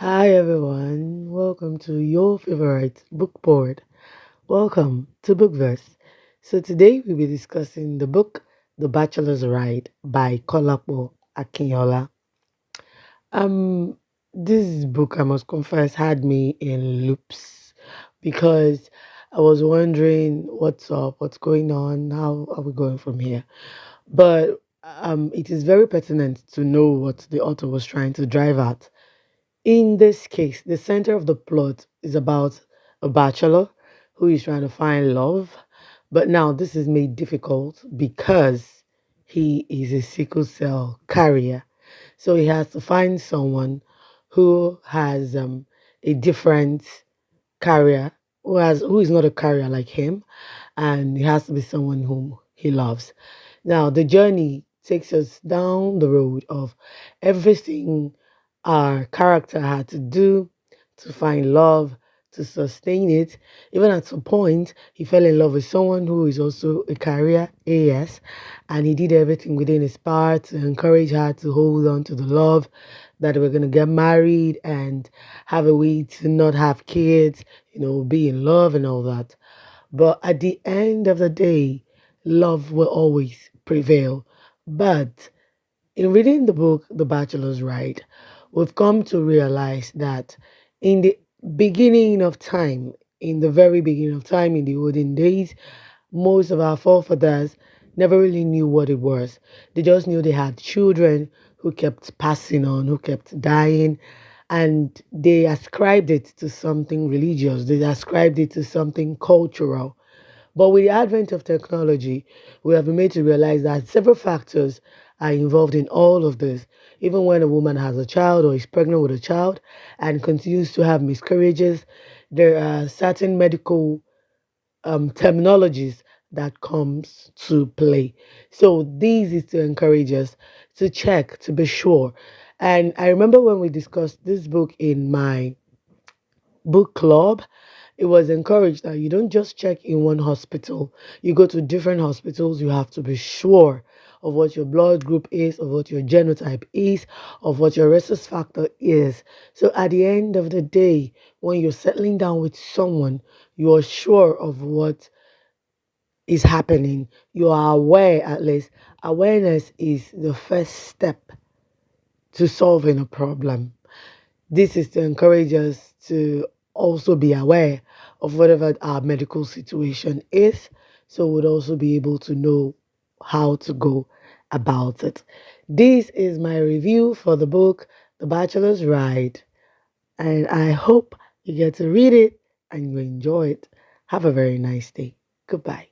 Hi everyone, welcome to your favorite book board. Welcome to Bookverse. So today we'll be discussing the book The Bachelor's Ride by Kolapo Akinola. Um this book I must confess had me in loops because I was wondering what's up, what's going on, how are we going from here? But it is very pertinent to know what the author was trying to drive at. In this case, the center of the plot is about a bachelor who is trying to find love, but now this is made difficult because he is a sickle cell carrier. So he has to find someone who has a different carrier, who is not a carrier like him, and it has to be someone whom he loves. Now, the journey takes us down the road of everything our character had to do to find love, to sustain it. Even at some point, he fell in love with someone who is also a career AS, and he did everything within his power to encourage her to hold on to the love, that we're going to get married and have a way to not have kids, be in love and all that. But at the end of the day, love will always prevail. But in reading the book, The Bachelor's Ride, we've come to realize that in the beginning of time, in the very beginning of time, in the olden days, most of our forefathers never really knew what it was. They just knew they had children who kept passing on, who kept dying, and they ascribed it to something religious, they ascribed it to something cultural. But with the advent of technology, we have been made to realize that several factors are involved in all of this. Even when a woman has a child or is pregnant with a child and continues to have miscarriages, there are certain medical terminologies that comes to play. So this is to encourage us to check, to be sure. And I remember when we discussed this book in my book club, it was encouraged that you don't just check in one hospital. You go to different hospitals. You have to be sure of what your blood group is, of what your genotype is, of what your rhesus factor is. So at the end of the day, when you're settling down with someone, you are sure of what is happening. You are aware, at least. Awareness is the first step to solving a problem. This is to encourage us to also be aware of whatever our medical situation is, so we'll also be able to know how to go about it. This is my review for the book, The Bachelor's Ride, and I hope you get to read it and you enjoy it. Have a very nice day. Goodbye.